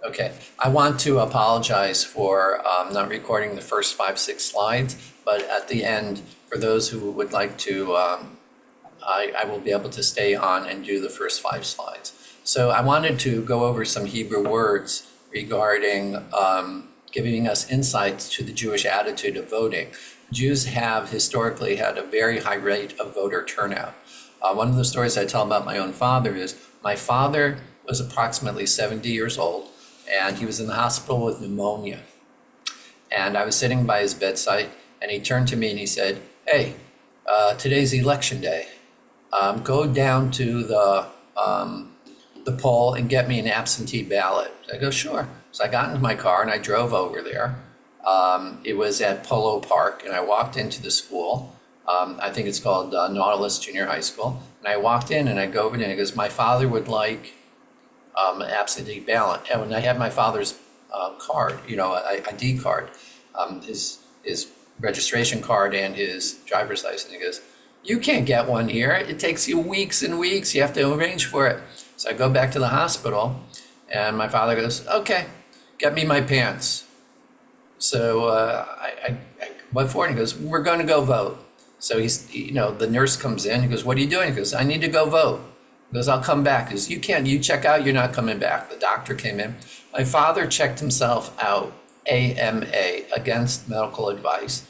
Okay, I want to apologize for not recording the first 5-6 slides, but at the end, for those who would like to, I will be able to stay on and do the first 5 slides. So I wanted to go over some Hebrew words regarding giving us insights to the Jewish attitude of voting. Jews have historically had a very high rate of voter turnout. One of the stories I tell about my own father is my father was approximately 70 years old, and he was in the hospital with pneumonia. And I was sitting by his bedside, and he turned to me and he said, "Hey, today's election day. Go down to the poll and get me an absentee ballot." I go, "Sure." So I got into my car and I drove over there. It was at Polo Park, and I walked into the school. I think it's called Nautilus Junior High School. And I walked in and I go over there and he goes, "My father would like an absentee ballot." And when I had my father's card, ID card, his registration card and his driver's license, he goes, "You can't get one here. It takes you weeks and weeks. You have to arrange for it." So I go back to the hospital and my father goes, "Okay, get me my pants." So I went forward and he goes, "We're going to go vote." So the nurse comes in, he goes, "What are you doing?" He goes, "I need to go vote." He goes, "I'll come back." He goes, you check out, you're not coming back." The doctor came in. My father checked himself out, AMA, against medical advice,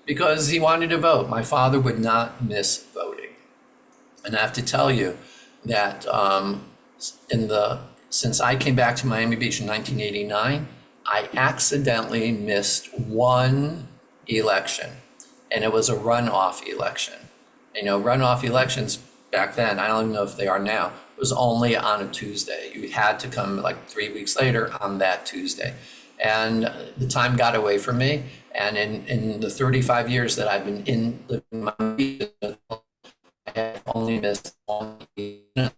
because he wanted to vote. My father would not miss voting. And I have to tell you that since I came back to Miami Beach in 1989, I accidentally missed one election, and it was a runoff election. Runoff elections back then, I don't even know if they are now, was only on a Tuesday. You had to come like 3 weeks later on that Tuesday. And the time got away from me. And in the 35 years that I've been living in Miami Beach, I have only missed one election.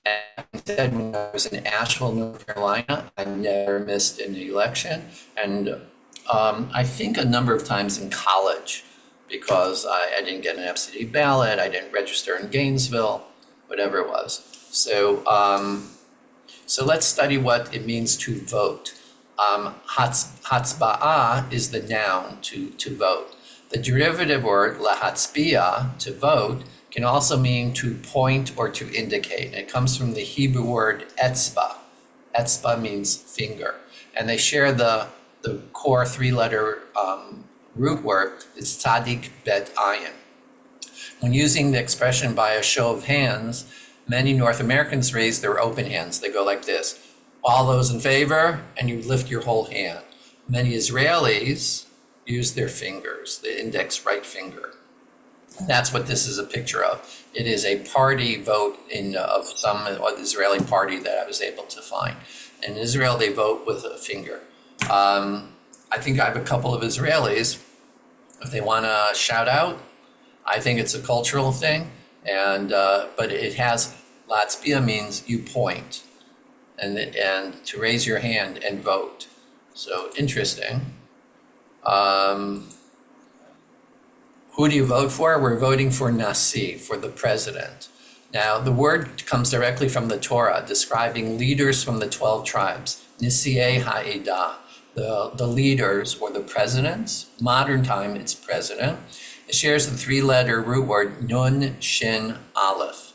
And instead, when I was in Asheville, North Carolina, I never missed an election. And I think a number of times in college, because I didn't get an absentee ballot, I didn't register in Gainesville, whatever it was. So let's study what it means to vote. Hatzba'ah is the noun to vote. The derivative word lahatzbiah, to vote, can also mean to point or to indicate. It comes from the Hebrew word etzba. Etzba means finger. And they share the core 3-letter root word. It's tzadik bet ayin. When using the expression by a show of hands, many North Americans raise their open hands. They go like this: "All those in favor," and you lift your whole hand. Many Israelis use their fingers, the index right finger. That's what this is a picture of. It is a party vote of some Israeli party that I was able to find. In Israel, they vote with a finger. I think I have a couple of Israelis. If they want to shout out, I think it's a cultural thing. But it has, latzbia means you point, and to raise your hand and vote. So interesting. Who do you vote for? We're voting for Nasi, for the president. Now, the word comes directly from the Torah, describing leaders from the 12 tribes, Nisiei Ha'edah, the leaders or the presidents. Modern time, it's president. It shares the 3-letter root word nun, shin, aleph.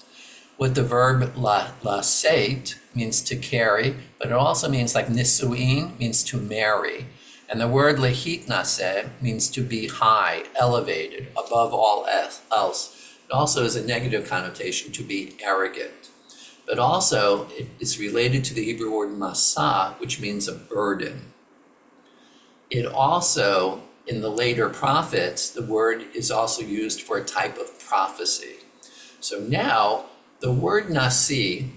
With the verb laseit means to carry, but it also means like nisuin, means to marry. And the word lehitnaseh means to be high, elevated, above all else. It also has a negative connotation, to be arrogant. But also, it is related to the Hebrew word masah, which means a burden. It also, in the later prophets, the word is also used for a type of prophecy. So now, the word nasi,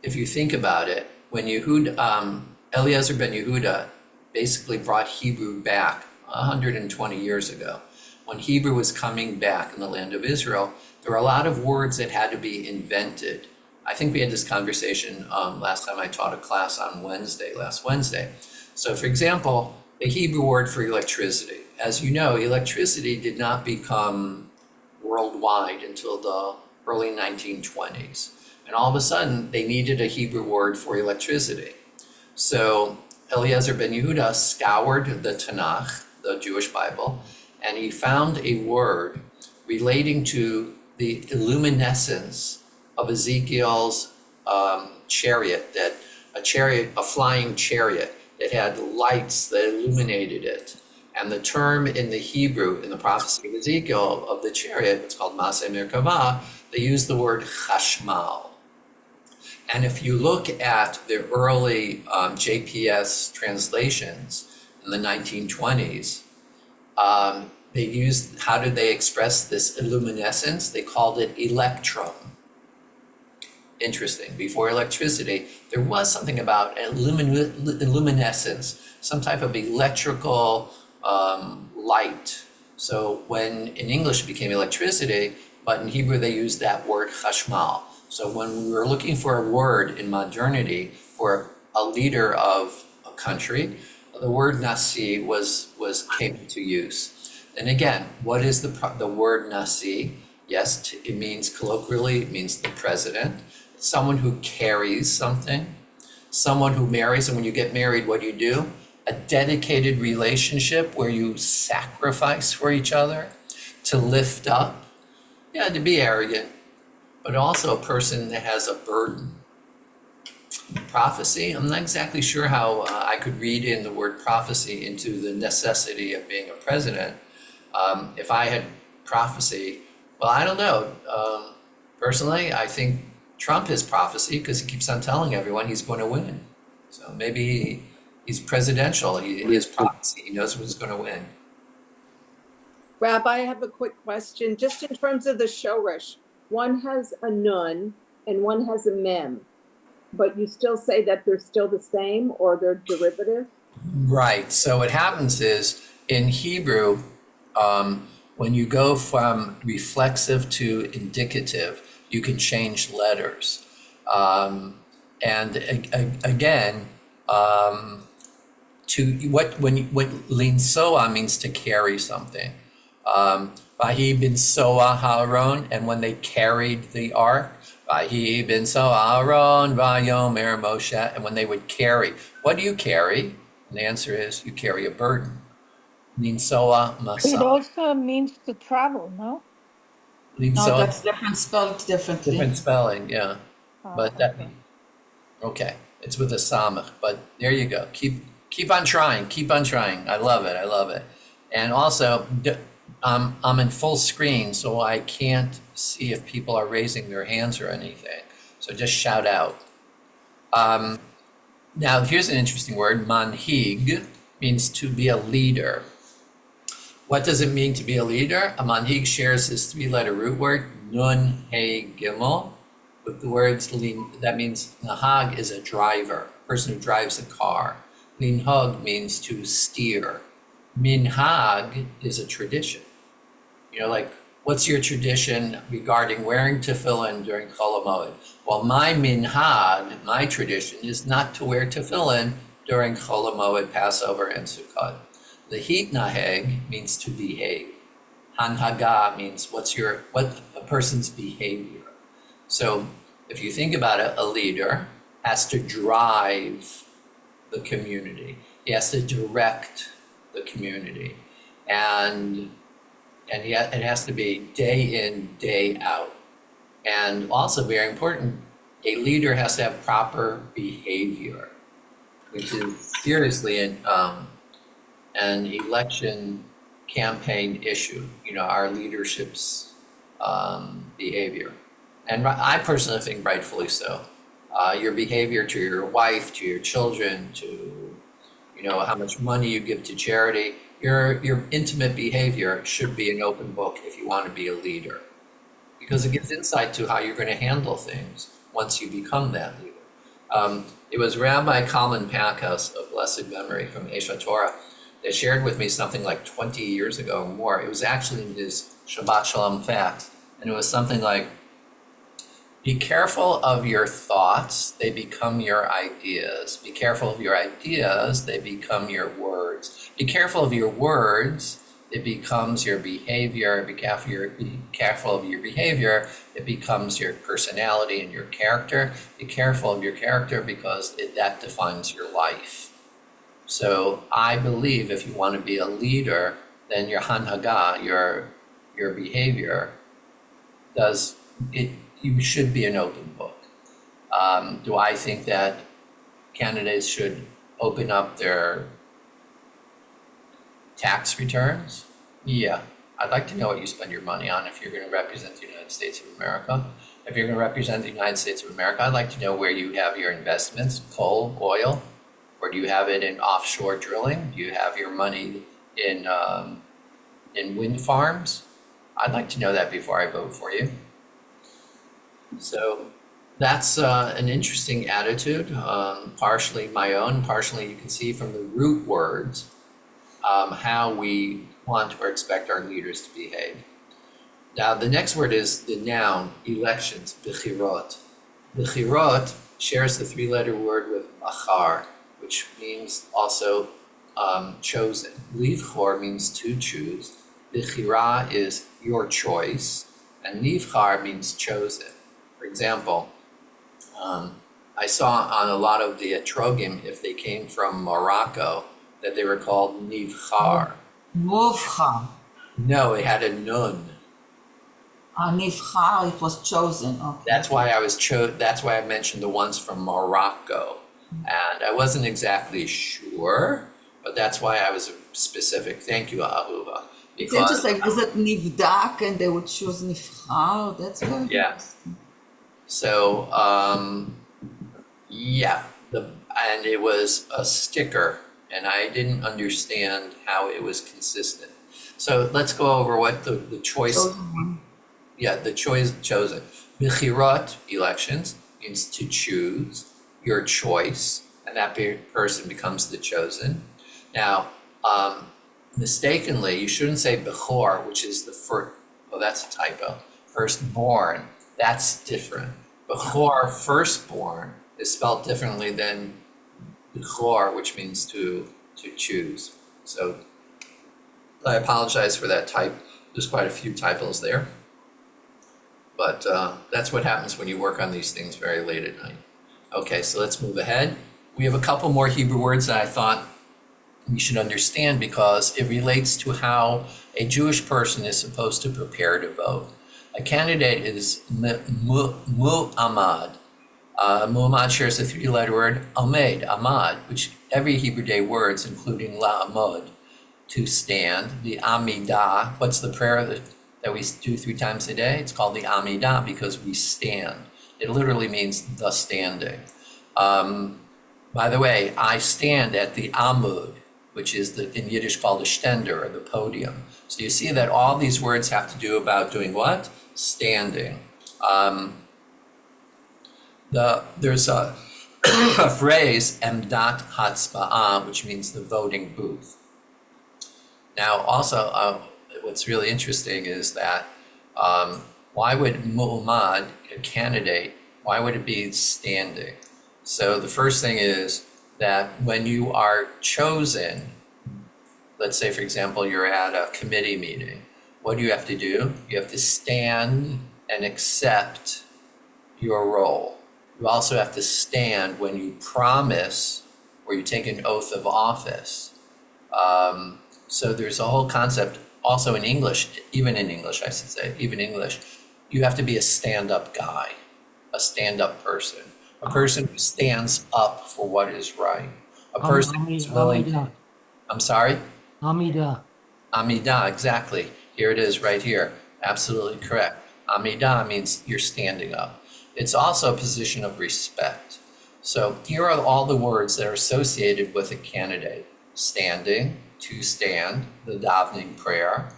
if you think about it, when Eliezer ben Yehuda basically brought Hebrew back 120 years ago, when Hebrew was coming back in the land of Israel, there were a lot of words that had to be invented. I think we had this conversation last time I taught a class on last Wednesday. So for example, the Hebrew word for electricity. As you know, electricity did not become worldwide until the early 1920s. And all of a sudden, they needed a Hebrew word for electricity. So Eliezer ben Yehuda scoured the Tanakh, the Jewish Bible, and he found a word relating to the luminescence of Ezekiel's chariot, a flying chariot that had lights that illuminated it. And the term in the Hebrew, in the prophecy of Ezekiel of the chariot, it's called Maseh Merkavah, they use the word chashmal. And if you look at the early JPS translations in the 1920s, they used, how did they express this luminescence? They called it electrum. Interesting. Before electricity, there was something about luminescence, some type of electrical light. So when in English it became electricity, but in Hebrew they used that word chashmal. So when we were looking for a word in modernity for a leader of a country, the word nasi came into use. And again, what is the word nasi? Yes, it means colloquially, it means the president. It's someone who carries something, someone who marries, and when you get married, what do? A dedicated relationship where you sacrifice for each other, to lift up, to be arrogant, but also a person that has a burden. Prophecy, I'm not exactly sure how I could read in the word prophecy into the necessity of being a president. If I had prophecy, well, I don't know. Personally, I think Trump has prophecy because he keeps on telling everyone he's going to win. So maybe he's presidential, he has prophecy, he knows who's going to win. Rabbi, I have a quick question. Just in terms of the shoresh, one has a nun and one has a mem, but you still say that they're still the same or they're derivative? Right. So what happens is in Hebrew, when you go from reflexive to indicative, you can change letters. Again, what linsoa means to carry something. Vahi bin soa Haaron, and when they carried the ark, Vahi bin soa Haaron vayomer Moshe, and when they would carry, what do you carry? And the answer is you carry a burden. Linsoa masa. It also means to travel, no? No, that's different, spelled differently. Different spelling, yeah. But that, okay. okay, it's with a samach, but there you go. Keep on trying, I love it. And also, I'm in full screen, so I can't see if people are raising their hands or anything. So just shout out. Now, here's an interesting word. Manhig means to be a leader. What does it mean to be a leader? A manhig shares this three-letter root word, nun, he, gimel, with the words, that means nahag is a driver, a person who drives a car. Linhag means to steer. Minhag is a tradition. Like, what's your tradition regarding wearing tefillin during Chol HaMoed? Well, my minhag, my tradition, is not to wear tefillin during Chol HaMoed, Passover, and Sukkot. The hitnaheg means to behave. Hanhaga means what a person's behavior. So if you think about it, a leader has to drive the community. He has to direct the community. And it has to be day in, day out. And also very important, a leader has to have proper behavior, which is seriously an election campaign issue, our leadership's behavior. And I personally think rightfully so. Your behavior to your wife, to your children, to how much money you give to charity, your intimate behavior should be an open book if you want to be a leader, because it gives insight to how you're going to handle things once you become that leader. It was Rabbi Kalman Packhouse of blessed memory from Esha Torah that shared with me something like 20 years ago or more. It was actually in his Shabbat Shalom facts, and it was something like, be careful of your thoughts, they become your ideas. Be careful of your ideas, they become your words. Be careful of your words, it becomes your behavior. Be careful of your behavior, it it becomes your personality and your character. Be careful of your character because that defines your life. So I believe if you want to be a leader, then your hanhaga, your behavior, you should be an open book. Do I think that candidates should open up their tax returns? Yeah. I'd like to know what you spend your money on if you're going to represent the United States of America. If you're going to represent the United States of America, I'd like to know where you have your investments, coal, oil, or do you have it in offshore drilling? Do you have your money in wind farms? I'd like to know that before I vote for you. So that's an interesting attitude, partially my own, partially you can see from the root words how we want or expect our leaders to behave. Now, the next word is the noun, elections, bechirot. Bechirot shares the three-letter word with achar, which means also chosen. Livchor means to choose. Bechira is your choice, and nivchar means chosen. For example, I saw on a lot of the etrogim, if they came from Morocco, that they were called nivchar. Nivchar. No, it had a nun. Nivchar, it was chosen. Okay. That's why that's why I mentioned the ones from Morocco. And I wasn't exactly sure, but that's why I was specific. Thank you, Ahuva. It's interesting. Was it nivdak and they would choose nivchar? That's very interesting. So, yeah, and it was a sticker, and I didn't understand how it was consistent. So let's go over what the choice. Yeah, the choice chosen. Bechirot, elections, means to choose your choice, and that person becomes the chosen. Now, mistakenly, you shouldn't say bechor, which is the first. Oh, that's a typo. Firstborn. That's different. Bechor, firstborn, is spelled differently than bechor, which means to choose. So I apologize for that type. There's quite a few typos there. But that's what happens when you work on these things very late at night. Okay, so let's move ahead. We have a couple more Hebrew words that I thought we should understand because it relates to how a Jewish person is supposed to prepare to vote. A candidate is mu'amad. Mu'amad shares a three-letter word, amed, amad, which every Hebrew day words, including la'amod, to stand. The amidah, what's the prayer that we do 3 times a day? It's called the amidah because we stand. It literally means the standing. By the way, I stand at the amud, which is in Yiddish called the stender, or the podium. So you see that all these words have to do about doing what? Standing. There's a phrase, emdat hatzba'ah, which means the voting booth. Now, also, what's really interesting is that why would mu'amad, a candidate, why would it be standing? So the first thing is that when you are chosen, let's say, for example, you're at a committee meeting, what do you have to do? You have to stand and accept your role. You also have to stand when you promise or you take an oath of office. So there's a whole concept also in English, even in English, I should say, even English, you have to be a stand-up guy, a stand-up person, a person who stands up for what is right, a person who's willing to, I'm sorry? Amidah. Amidah, exactly. Here it is right here. Absolutely correct. Amidah means you're standing up. It's also a position of respect. So here are all the words that are associated with a candidate. Standing, to stand, the davening prayer,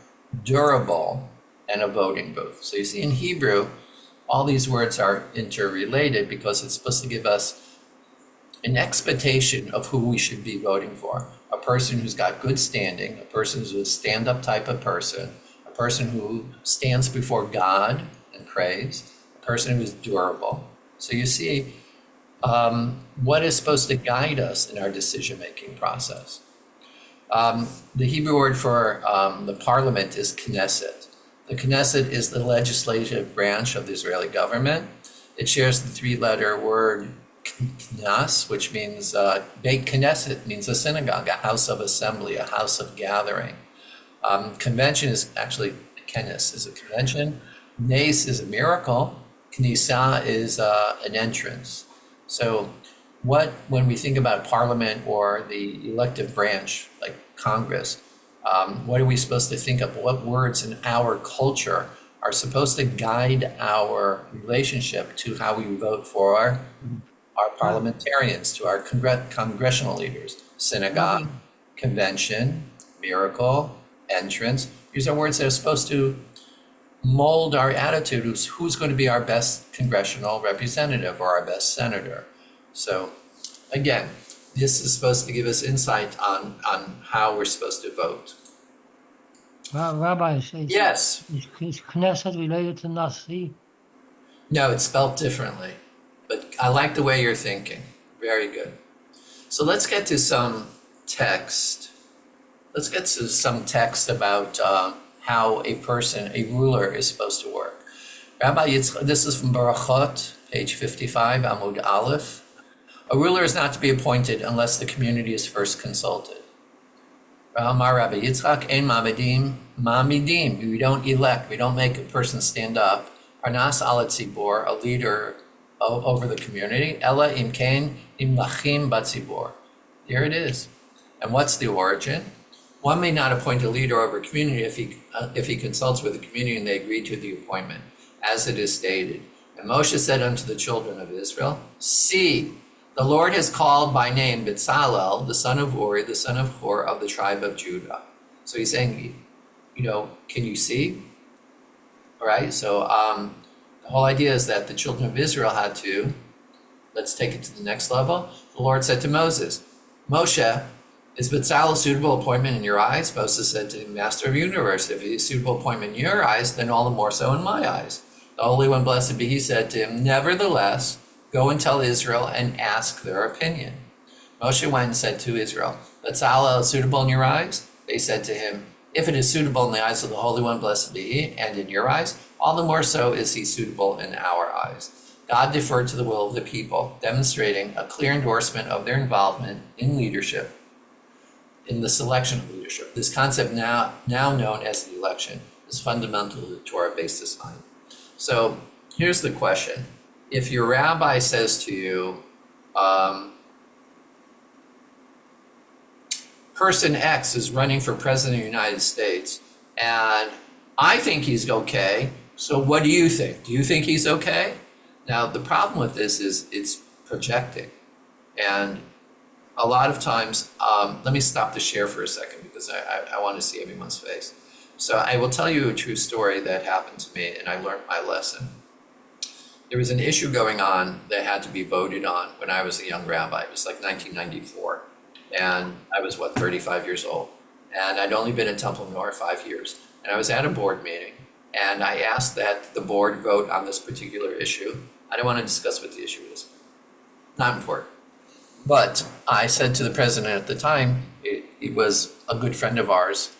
durable, and a voting booth. So you see in Hebrew, all these words are interrelated because it's supposed to give us an expectation of who we should be voting for. A person who's got good standing, a person who's a stand-up type of person, a person who stands before God and prays, a person who's durable. So you see what is supposed to guide us in our decision-making process. The Hebrew word for the parliament is Knesset. The Knesset is the legislative branch of the Israeli government. It shares the three-letter word knas, which means Beit Knesset means a synagogue, a house of assembly, a house of gathering. Convention is actually, kenes is a convention. Nes is a miracle. Knisa is an entrance. So when we think about parliament or the elective branch, like Congress, what are we supposed to think of? What words in our culture are supposed to guide our relationship to how we vote for our parliamentarians, to our congressional leaders? Synagogue, convention, miracle, entrance. These are words that are supposed to mold our attitude. Who's going to be our best congressional representative or our best senator? So again, this is supposed to give us insight on how we're supposed to vote. Rabbi, Yes. Is Knesset related to Nasi? No, it's spelled differently, but I like the way you're thinking. Very good. So let's get to some text. Let's get to some text about how a ruler is supposed to work. Rabbi Yitzchak, this is from Barachot, page 55, Amud Aleph. A ruler is not to be appointed unless the community is first consulted. Amar Rabbi Yitzchak, ein ma'amidim. We don't elect, we don't make a person stand up. Parnas ala tzibor, a leader over the community. Ella im kain im lachim batzibor. Here it is. And what's the origin? One may not appoint a leader over a community if he consults with the community and they agree to the appointment, as it is stated. And Moshe said unto the children of Israel, see, the Lord has called by name Bezalel, the son of Uri, the son of Hur, of the tribe of Judah. So he's saying, can you see? All right, so the whole idea is that the children of Israel had to, let's take it to the next level. The Lord said to Moses, Moshe, is Bezalel a suitable appointment in your eyes? Moses said to him, Master of the universe, if he's a suitable appointment in your eyes, then all the more so in my eyes. The Holy One, blessed be he, said to him, nevertheless, go and tell Israel and ask their opinion. Moshe went and said to Israel, Bezalel suitable in your eyes? They said to him, if it is suitable in the eyes of the Holy One, blessed be he, and in your eyes, all the more so is he suitable in our eyes. God deferred to the will of the people, demonstrating a clear endorsement of their involvement in leadership, in the selection of leadership. This concept, now known as the election, is fundamental to the Torah-based design. So here's the question. If your rabbi says to you, person X is running for president of the United States, and I think he's okay, so what do you think? Do you think he's okay? Now, the problem with this is it's projecting. And a lot of times, let me stop the share for a second because I want to see everyone's face. So I will tell you a true story that happened to me, and I learned my lesson. There was an issue going on that had to be voted on when I was a young rabbi. It was like 1994. And I was, 35 years old. And I'd only been in Temple Nor 5 years. And I was at a board meeting, and I asked that the board vote on this particular issue. I don't want to discuss what the issue is. Not important. But I said to the president at the time, he was a good friend of ours,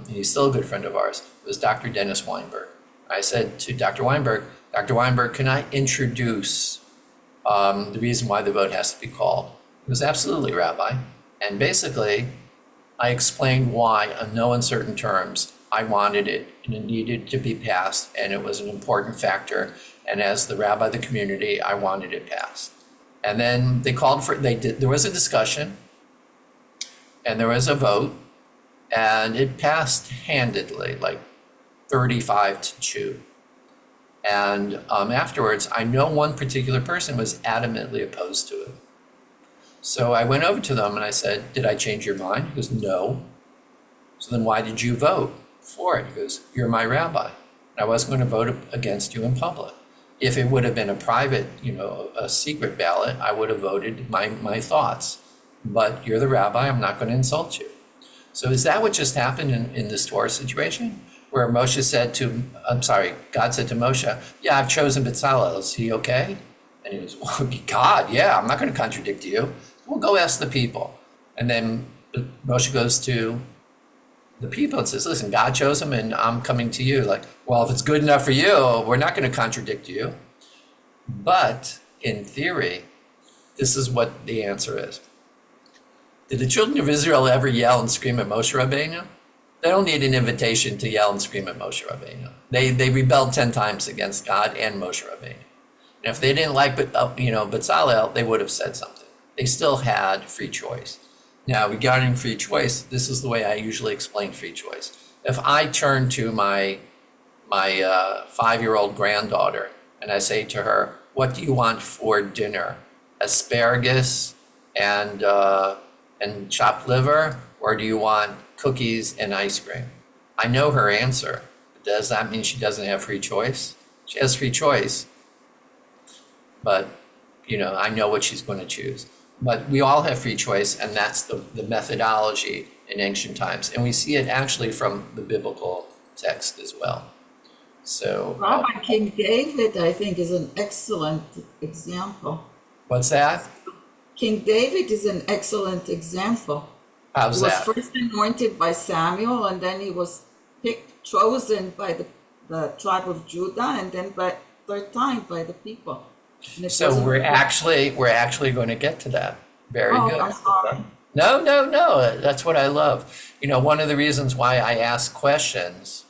he's still a good friend of ours, it was Dr. Dennis Weinberg. I said to Dr. Weinberg, can I introduce the reason why the vote has to be called? He was absolutely, Rabbi. And basically, I explained why, in no uncertain terms, I wanted it and it needed to be passed, and it was an important factor. And as the rabbi of the community, I wanted it passed. And then there was a discussion, and there was a vote, and it passed handedly, like 35-2. And afterwards, I know one particular person was adamantly opposed to it. So I went over to them and I said, did I change your mind? He goes, no. So then why did you vote for it? He goes, you're my rabbi. And I wasn't going to vote against you in public. If it would have been a private, a secret ballot, I would have voted my thoughts. But you're the rabbi, I'm not going to insult you. So is that what just happened in this Torah situation? Where God said to Moshe, yeah, I've chosen Bezalel, is he okay? And he goes, well, God, yeah, I'm not going to contradict you. Well, go ask the people. And then Moshe goes to the people and says, listen, God chose him and I'm coming to you. Like, well, if it's good enough for you, we're not going to contradict you. But in theory, this is what the answer is. Did the children of Israel ever yell and scream at Moshe Rabbeinu? They don't need an invitation to yell and scream at Moshe Rabbeinu. They rebelled 10 times against God and Moshe Rabbeinu. And if they didn't like Bezalel, they would have said something. They still had free choice. Now, regarding free choice, this is the way I usually explain free choice. If I turn to my 5-year-old granddaughter and I say to her, what do you want for dinner? Asparagus and chopped liver, or do you want cookies and ice cream? I know her answer. Does that mean she doesn't have free choice? She has free choice, but I know what she's going to choose. But we all have free choice, and that's the methodology in ancient times. And we see it actually from the biblical text as well. So Rabbi King David, I think, is an excellent example. What's that? King David is an excellent example. How's He was that? first anointed by Samuel, and then he was chosen by the tribe of Judah, and then by third time by the people. So we're actually going to get to that. Very good. I'm sorry. No. That's what I love. One of the reasons why I ask questions.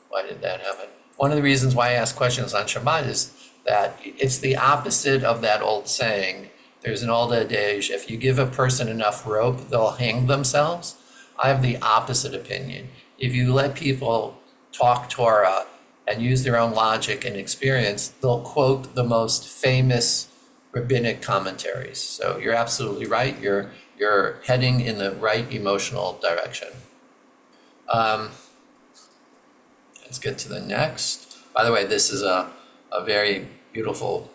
Why did that happen? One of the reasons why I ask questions on Shabbat is that it's the opposite of that old saying. There's an old adage: if you give a person enough rope, they'll hang themselves. I have the opposite opinion. If you let people talk Torah and use their own logic and experience, they'll quote the most famous rabbinic commentaries. So you're absolutely right. You're heading in the right emotional direction. Let's get to the next. By the way, this is a very beautiful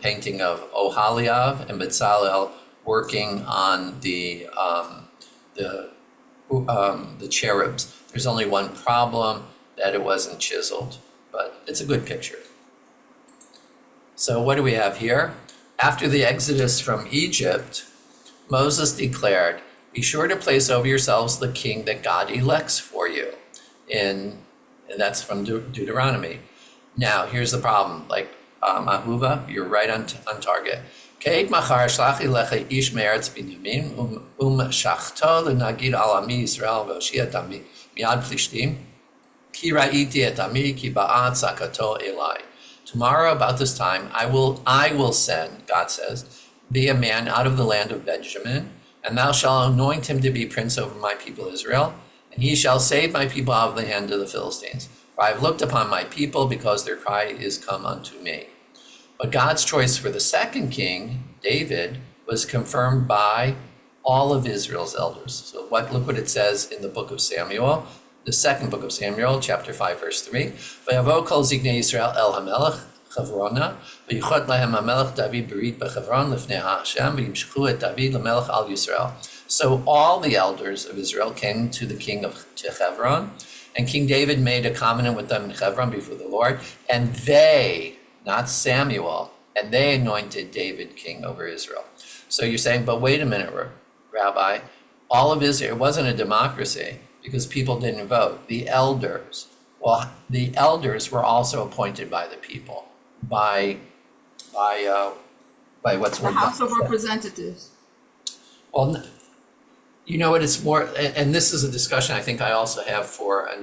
painting of Oholiav and Bezalel working on the cherubs. There's only one problem, that it wasn't chiseled, but it's a good picture. So what do we have here? After the exodus from Egypt, Moses declared, be sure to place over yourselves the king that God elects for you. And that's from Deuteronomy. Now, here's the problem. Like Ahuva, you're right on target. Ke'ed machar shlach lecha ish me'eretz Binyamin shachto l'nagid al ami Yisrael v'oshiat ami miad plishtim. Ki ra'iti et ami ki ba'at sakato elai. Tomorrow about this time I will send, God says, thee a man out of the land of Benjamin, and thou shalt anoint him to be prince over my people Israel, and he shall save my people out of the hand of the Philistines. For I have looked upon my people, because their cry is come unto me. But God's choice for the second king, David, was confirmed by all of Israel's elders. So look what it says in the book of Samuel, the second book of Samuel, chapter 5, verse 3. Vayavo kol zignei Yisrael el hamelech chavrona, v'yichot lahem hamelech David berit b'chavron lifnei Hashem, v'yimshchu et David l'melech al Yisrael. So all the elders of Israel came to the king to Hebron, and King David made a covenant with them in Hebron before the Lord, and they, not Samuel, and they anointed David king over Israel. So you're saying, but wait a minute, Rabbi, all of Israel, it wasn't a democracy because people didn't vote. The elders were also appointed by the people, by what's The House of Representatives. Well, you know what, it's more, and this is a discussion I think I also have for the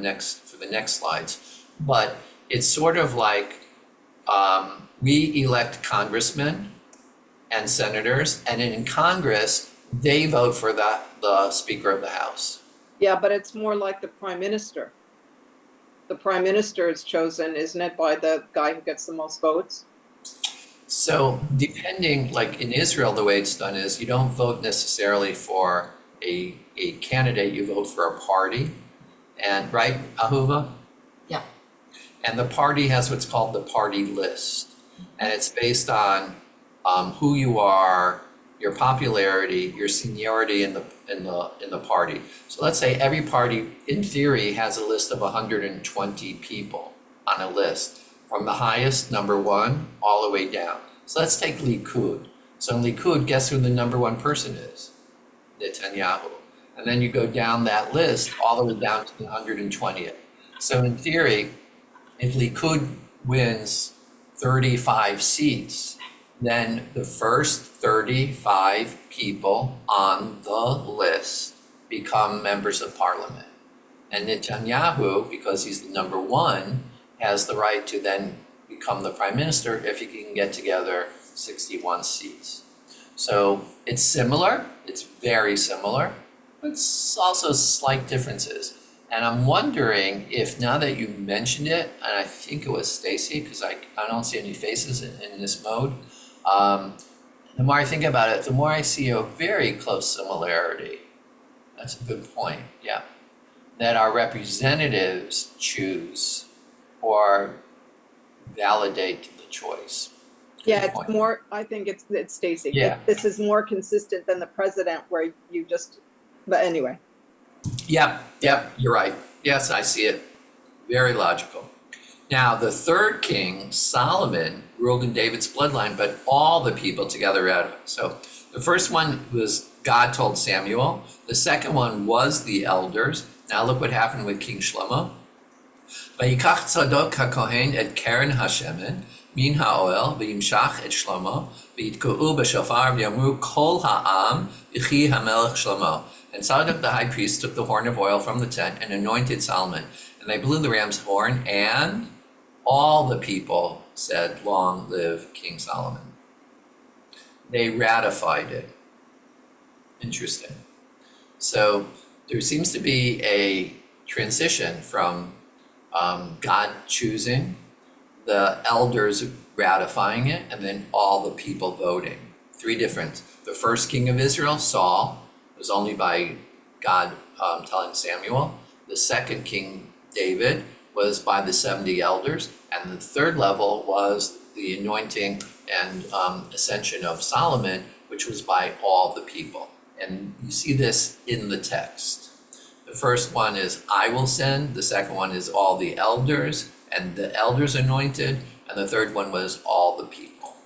next slides, but it's sort of like we elect congressmen and senators, and in Congress, they vote for the Speaker of the House. Yeah, but it's more like the prime minister. The prime minister is chosen, isn't it, by the guy who gets the most votes? So depending, like in Israel, the way it's done is you don't vote necessarily for a candidate, you vote for a party. And right, Ahuva? Yeah. And the party has what's called the party list. And it's based on who you are, your popularity, your seniority in the party. So let's say every party, in theory, has a list of 120 people on a list, from the highest, number one, all the way down. So let's take Likud. So in Likud, guess who the number one person is? Netanyahu. And then you go down that list all the way down to the 120th. So in theory, if Likud wins 35 seats, then the first 35 people on the list become members of parliament. And Netanyahu, because he's the number one, has the right to then become the prime minister if he can get together 61 seats. So it's similar, it's very similar, but it's also slight differences. And I'm wondering if, now that you mentioned it, and I think it was Stacy, because I don't see any faces in this mode, the more I think about it, the more I see a very close similarity. That's a good point, yeah. That our representatives choose or validate the choice. Good Yeah, it's point. more, I think it's Stacy. Yeah. This is more consistent than the president where you just, but anyway. Yep, you're right. Yes, I see it. Very logical. Now, the third king, Solomon, ruled in David's bloodline, but all the people together out of it. So the first one was God told Samuel. The second one was the elders. Now look what happened with King Shlomo. Vayikach Tzadok HaKohen et Keren HaShemen min ha'oel v'yimshach et Shlomo v'yitko'u b'shofar v'yamru kol ha'am v'chi ha'melech Shlomo. And Tzadok the high priest took the horn of oil from the tent and anointed Solomon. And they blew the ram's horn, and all the people said, "Long live King Solomon." They ratified it. Interesting. So there seems to be a transition from God choosing, the elders ratifying it, and then all the people voting. Three different. The first king of Israel, Saul, was only by God telling Samuel. The second king, David, was by the 70 elders. And the third level was the anointing and ascension of Solomon, which was by all the people. And you see this in the text. The first one is, I will send. The second one is all the elders, and the elders anointed. And the third one was all the people.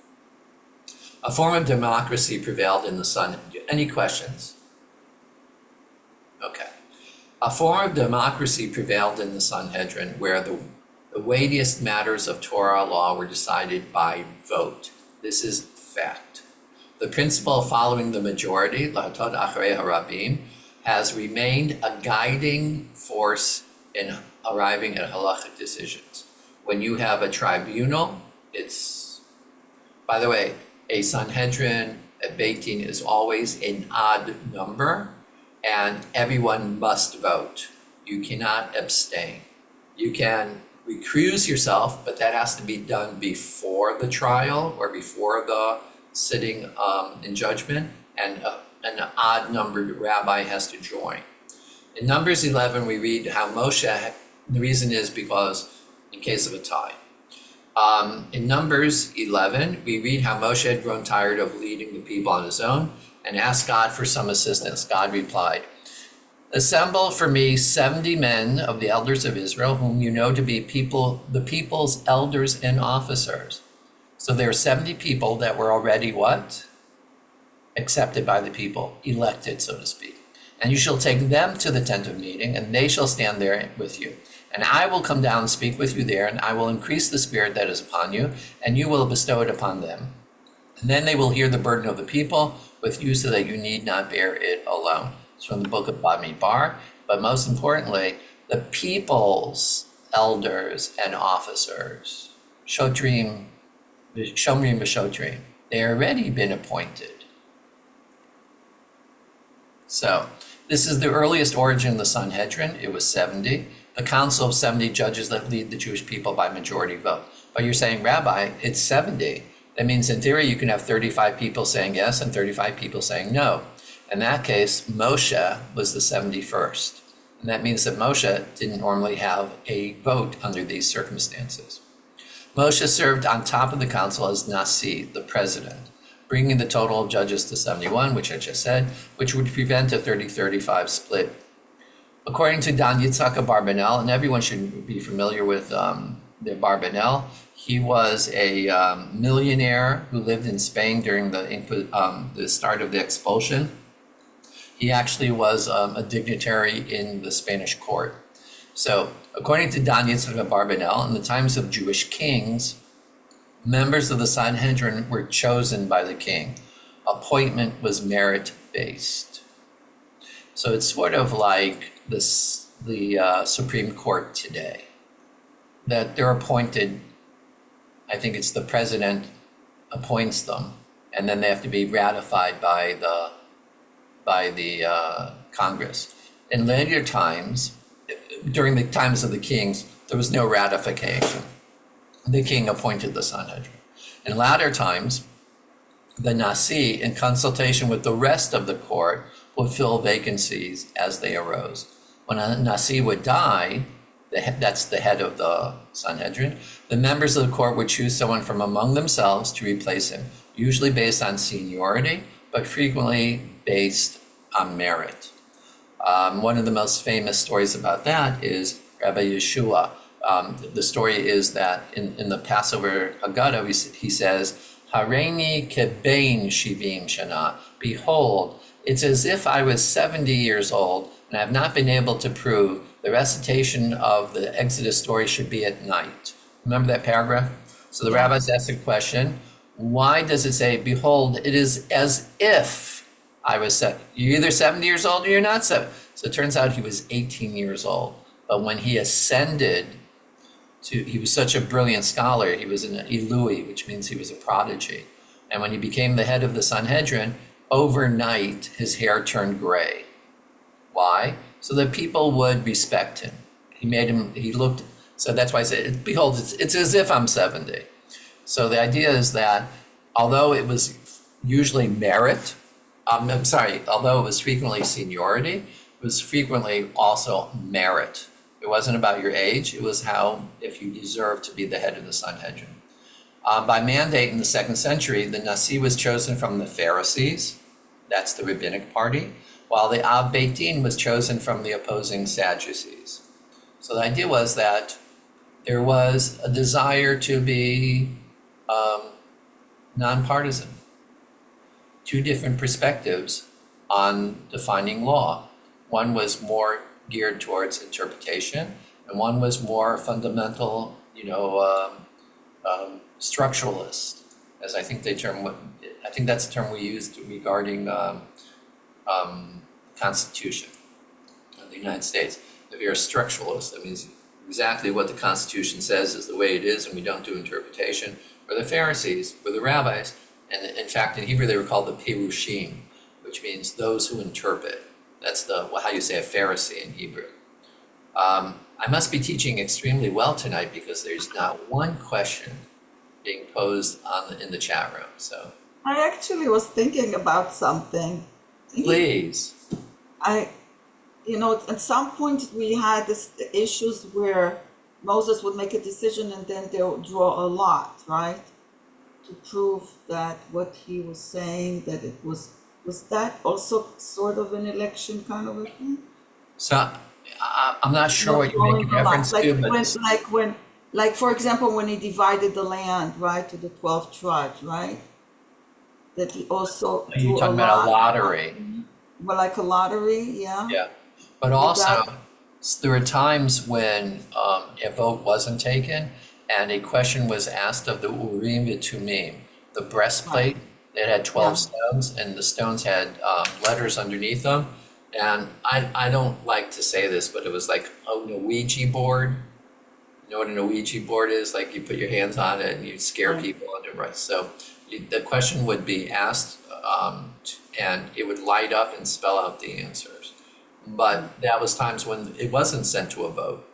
A form of democracy prevailed in the Sanhedrin. Any questions? Okay. A form of democracy prevailed in the Sanhedrin where the weightiest matters of Torah law were decided by vote. This is fact. The principle of following the majority, Lahatod Acharei Harabim, has remained a guiding force in arriving at halachic decisions. When you have a tribunal, it's, by the way, a Sanhedrin, a Beit Din is always an odd number, and everyone must vote. You cannot abstain. You can recuse yourself, but that has to be done before the trial or before the sitting in judgment, and an odd numbered rabbi has to join. In Numbers 11, we read how Moshe, the reason is because in case of a tie. In Numbers 11, we read how Moshe had grown tired of leading the people on his own and asked God for some assistance. God replied, "Assemble for me 70 men of the elders of Israel, whom you know to be the people's elders and officers." So there are 70 people that were already what? Accepted by the people, elected, so to speak. And you shall take them to the tent of meeting, and they shall stand there with you. And I will come down and speak with you there, and I will increase the spirit that is upon you, and you will bestow it upon them. And then they will hear the burden of the people with you, so that you need not bear it alone. It's from the book of Bamidbar. But most importantly, the people's elders and officers, Shomrim v'Shotrim, they already been appointed. So this is the earliest origin of the Sanhedrin. It was 70. The council of 70 judges that lead the Jewish people by majority vote. But you're saying, Rabbi, it's 70. That means in theory you can have 35 people saying yes and 35 people saying no. In that case, Moshe was the 71st. And that means that Moshe didn't normally have a vote under these circumstances. Moshe served on top of the council as Nasi, the president, bringing the total of judges to 71, which I just said, which would prevent a 30-35 split. According to Dan Yitzhak Barbanel, and everyone should be familiar with the Barbanel, he was a millionaire who lived in Spain during the start of the expulsion. He actually was a dignitary in the Spanish court. So according to Dan Yitzchak Barbanel, in the times of Jewish kings, members of the Sanhedrin were chosen by the king. Appointment was merit-based. So it's sort of like the Supreme Court today, that they're appointed. I think it's the president appoints them, and then they have to be ratified by the Congress. In later times, during the times of the kings, there was no ratification. The king appointed the Sanhedrin. In latter times, the Nasi, in consultation with the rest of the court, would fill vacancies as they arose. When a Nasi would die, that's the head of the Sanhedrin, the members of the court would choose someone from among themselves to replace him, usually based on seniority, but frequently based on merit. One of the most famous stories about that is Rabbi Yeshua. The story is that in the Passover Haggadah, he says, Hareini kebein shivim shana. Behold, it's as if I was 70 years old and I have not been able to prove the recitation of the Exodus story should be at night. Remember that paragraph? So the rabbis asked the question, why does it say, behold, it is as if I was 70? You're either 70 years old or you're not 70. So it turns out he was 18 years old. But when he ascended he was such a brilliant scholar, he was an Elui, which means he was a prodigy. And when he became the head of the Sanhedrin, overnight his hair turned gray. Why? So that people would respect him. So that's why I said, behold, it's as if I'm 70. So the idea is that although it was usually merit, although it was frequently seniority, it was frequently also merit. It wasn't about your age, it was if you deserved to be the head of the Sanhedrin. By mandate in the 2nd century, the Nasi was chosen from the Pharisees, that's the rabbinic party, while the Av Beit Din was chosen from the opposing Sadducees. So the idea was that there was a desire to be nonpartisan. Two different perspectives on defining law. One was more geared towards interpretation, and one was more fundamental, structuralist, as I think that's the term we used regarding Constitution of the United States. If you're a structuralist, that means exactly what the Constitution says is the way it is, and we don't do interpretation. For the Pharisees, for the rabbis, and in fact in Hebrew they were called the Perushim, which means those who interpret. That's how you say a Pharisee in Hebrew. I must be teaching extremely well tonight because there's not one question being posed in the chat room. So I actually was thinking about something. please. At some point we had this issues where Moses would make a decision and then they would draw a lot, right? To prove that what he was saying, that it was that also sort of an election kind of a thing? So I'm not sure what you're making reference to, but like for example, when he divided the land, right, to the 12 tribes, right? That he also you're talking about a lottery. Well, like a lottery, yeah. Yeah, but also there were times when a vote wasn't taken and a question was asked of the Urim v'Tumim, the breastplate. It had 12 stones, and the stones had letters underneath them. And I don't like to say this, but it was like a Ouija board. You know what an Ouija board is? Like you put your hands on it and you scare people under it. So the question would be asked, and it would light up and spell out the answers. But that was times when it wasn't sent to a vote.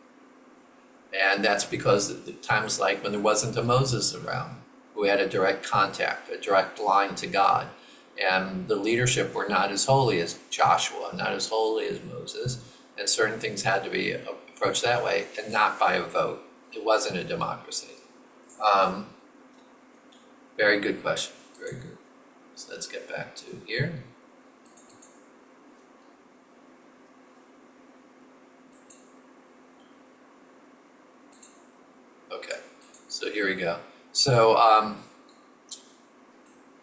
And that's because the times like when there wasn't a Moses around, who had a direct contact, a direct line to God. And the leadership were not as holy as Joshua, not as holy as Moses. And certain things had to be approached that way and not by a vote. It wasn't a democracy. Very good question, very good. So let's get back to here. Okay, so here we go. So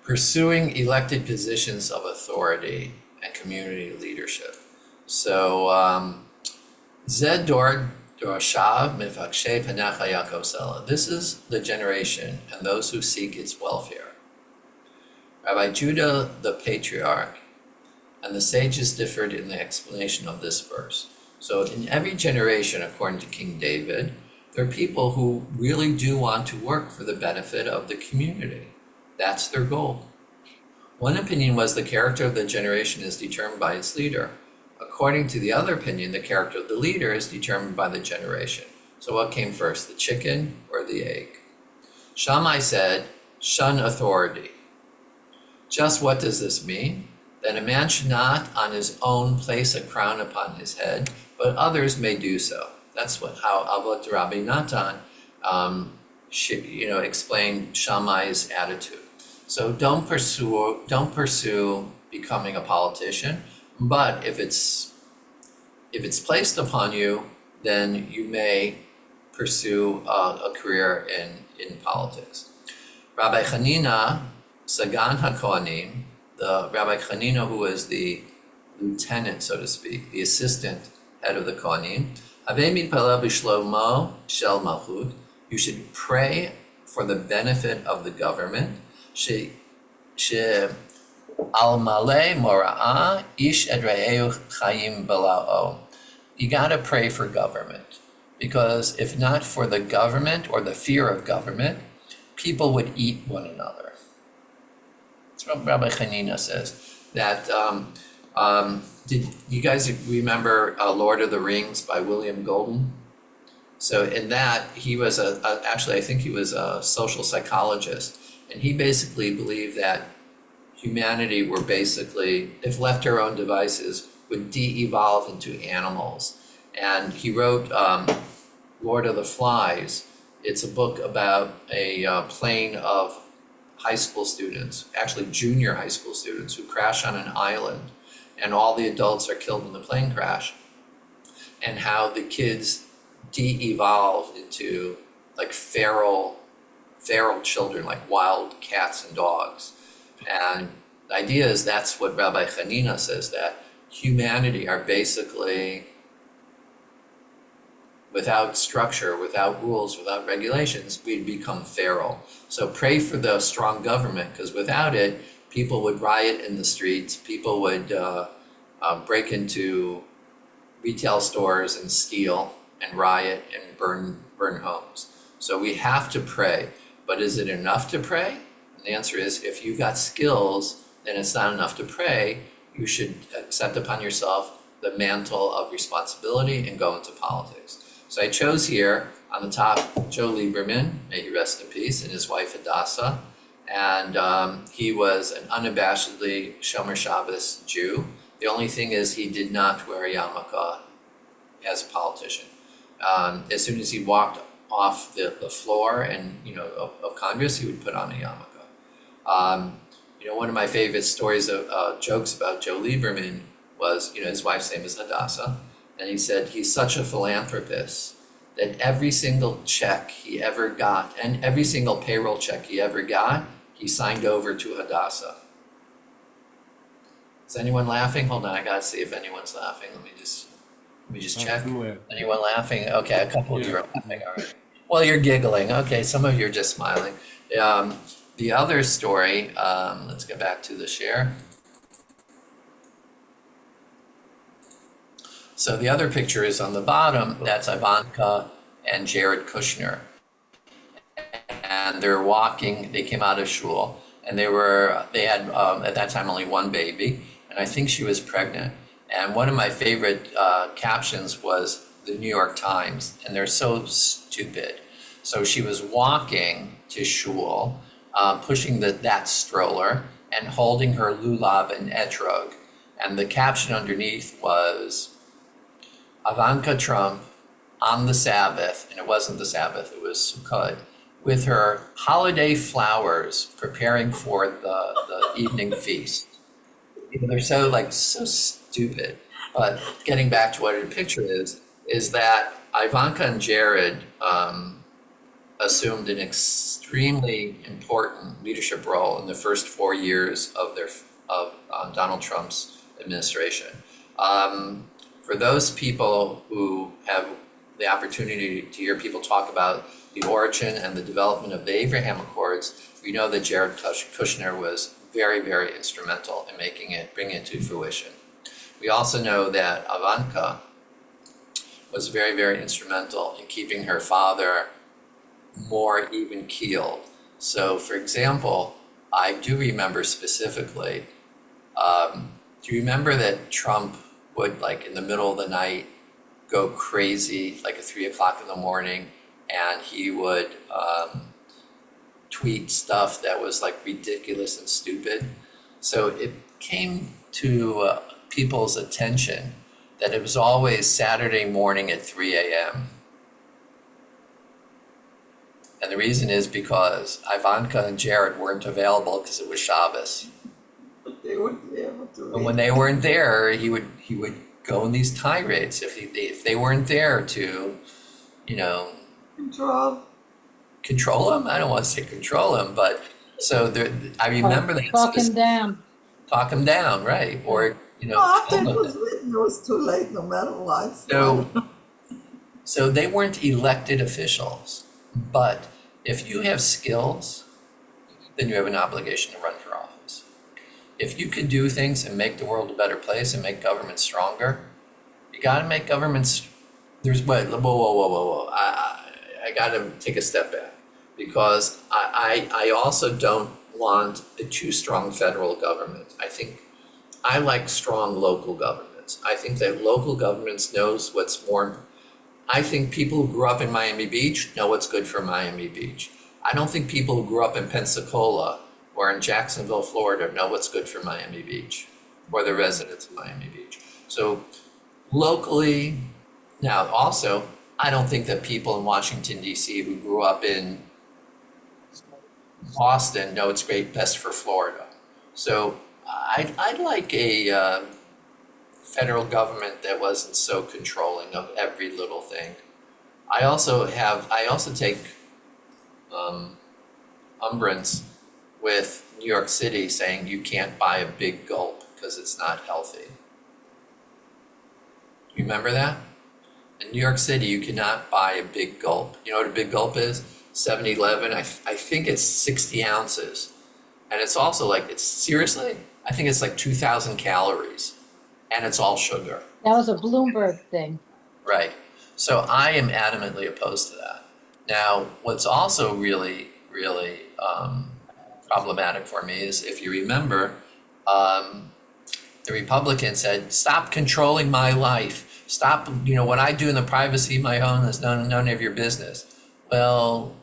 pursuing elected positions of authority and community leadership leadership. So, Zed Dor Dorashav Mivakshe Panecha Yaakov Sela. This is the generation and those who seek its welfare. Rabbi Judah the patriarch and the sages differed in the explanation of this verse. So in every generation, according to King David, there are people who really do want to work for the benefit of the community. That's their goal. One opinion was the character of the generation is determined by its leader. According to the other opinion, the character of the leader is determined by the generation. So what came first, the chicken or the egg? Shammai said, shun authority. Just what does this mean? That a man should not on his own place a crown upon his head, but others may do so. That's how Avot Rabbi Natan explained Shammai's attitude. So don't pursue becoming a politician, but if it's placed upon you, then you may pursue a career in politics. Rabbi Hanina, Sagan HaKohanim, the Rabbi Hanina, who was the lieutenant, so to speak, the assistant head of the Kohanim, Havei mitpalel b'shlomo shel malchut, you should pray for the benefit of the government, al malei mora'ah ish et re'ehu chayim bala'o. You gotta pray for government, because if not for the government or the fear of government, people would eat one another. That's what Rabbi Hanina says. That did you guys remember Lord of the Rings by William Golden? So in that, he was actually I think he was a social psychologist, and he basically believed that humanity were basically, if left to our own devices, would de-evolve into animals. And he wrote Lord of the Flies. It's a book about a plane of high school students, actually junior high school students, who crash on an island, and all the adults are killed in the plane crash, and how the kids de-evolve into like feral children, like wild cats and dogs. And the idea is that's what Rabbi Hanina says, that humanity are basically, without structure, without rules, without regulations, we'd become feral. So pray for the strong government, because without it, people would riot in the streets, people would break into retail stores and steal and riot and burn homes. So we have to pray, but is it enough to pray? And the answer is, if you've got skills, then it's not enough to pray. You should accept upon yourself the mantle of responsibility and go into politics. So I chose here on the top Joe Lieberman, may he rest in peace, and his wife Hadassah. And he was an unabashedly Shomer Shabbos Jew. The only thing is he did not wear a yarmulke as a politician. As soon as he walked off the floor and of Congress, he would put on a yarmulke. One of my favorite stories of jokes about Joe Lieberman was, his wife's name is Hadassah, and he said he's such a philanthropist that every single check he ever got and every single payroll check he ever got, he signed over to Hadassah. Is anyone laughing? Hold on, I gotta see if anyone's laughing. Let me just check. Anyone laughing? Okay, a couple of you are laughing, all right. Well, you're giggling. Okay, some of you are just smiling. The other story, let's get back to the share. So the other picture is on the bottom. That's Ivanka and Jared Kushner. And they're walking, they came out of shul, and they had at that time only one baby, and I think she was pregnant. And one of my favorite captions was the New York Times, and they're so stupid. So she was walking to shul, pushing that stroller and holding her lulav and etrog. And the caption underneath was, Ivanka Trump on the Sabbath, and it wasn't the Sabbath, it was Sukkot, with her holiday flowers preparing for the evening feast. They're so stupid. But getting back to what the picture is that Ivanka and Jared assumed an extremely important leadership role in the first 4 years of Donald Trump's administration. For those people who have the opportunity to hear people talk about the origin and the development of the Abraham Accords, we know that Jared Kushner was very, very instrumental in bringing it to fruition. We also know that Ivanka was very, very instrumental in keeping her father more even keeled. So for example, I do remember specifically, do you remember that Trump would, like, in the middle of the night go crazy, like at 3 o'clock in the morning, and he would tweet stuff that was like ridiculous and stupid? So it came to people's attention that it was always Saturday morning at 3 a.m. And the reason is because Ivanka and Jared weren't available because it was Shabbos. They wouldn't be able to read. And when they weren't there, he would go in these tirades if they weren't there to, control him. I don't want to say control him, but so there, I remember that. Talk him down. Talk him down, right? Or After it tell was them. written, it was too late, no matter what. So they weren't elected officials, but if you have skills, then you have an obligation to run for office. If you can do things and make the world a better place and make government stronger, you got to make governments. Whoa! I got to take a step back, because I also don't want a too strong federal government. I like strong local governments. I think that local governments knows what's more. I think people who grew up in Miami Beach know what's good for Miami Beach. I don't think people who grew up in Pensacola or in Jacksonville, Florida know what's good for Miami Beach or the residents of Miami Beach. So locally, now also, I don't think that people in Washington, D.C. who grew up in Boston know it's best for Florida. So I'd like a federal government that wasn't so controlling of every little thing. I also take umbrance with New York City saying you can't buy a big gulp because it's not healthy. You remember that? In New York City, you cannot buy a big gulp. You know what a big gulp is? 7-Eleven, I think it's 60 ounces. And it's also like, I think it's like 2,000 calories. And it's all sugar. That was a Bloomberg thing. Right. So I am adamantly opposed to that. Now, what's also really, really problematic for me is, if you remember, the Republicans said, stop controlling my life. Stop, what I do in the privacy of my home is none of your business. Well,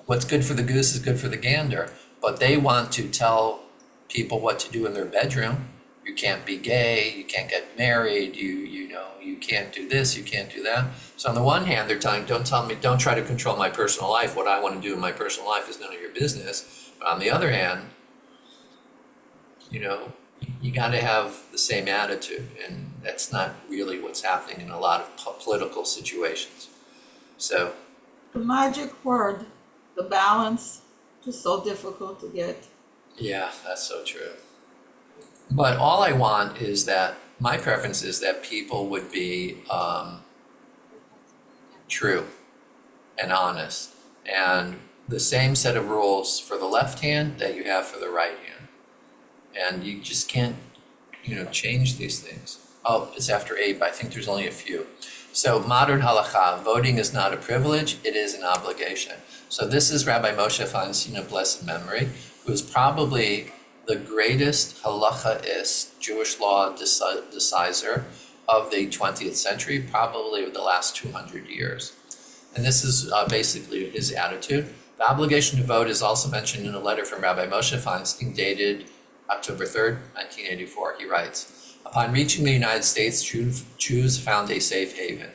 what's good for the goose is good for the gander. But they want to tell people what to do in their bedroom. You can't be gay, you can't get married, you can't do this, you can't do that. So on the one hand, they're telling, don't try to control my personal life. What I want to do in my personal life is none of your business. But on the other hand, you got to have the same attitude, and that's not really what's happening in a lot of political situations. So The magic word, the balance, just so difficult to get. yeah, that's so true. But all I want is that, my preference is that people would be true and honest, and the same set of rules for the left hand that you have for the right hand. And you just can't, change these things. Oh, it's after 8, but I think there's only a few. So modern halakha, voting is not a privilege, it is an obligation. So this is Rabbi Moshe Feinstein of blessed memory, who is probably the greatest halakhaist, Jewish law decider of the 20th century, probably of the last 200 years. And this is basically his attitude. The obligation to vote is also mentioned in a letter from Rabbi Moshe Feinstein dated October 3rd, 1984. He writes, upon reaching the United States, Jews found a safe haven.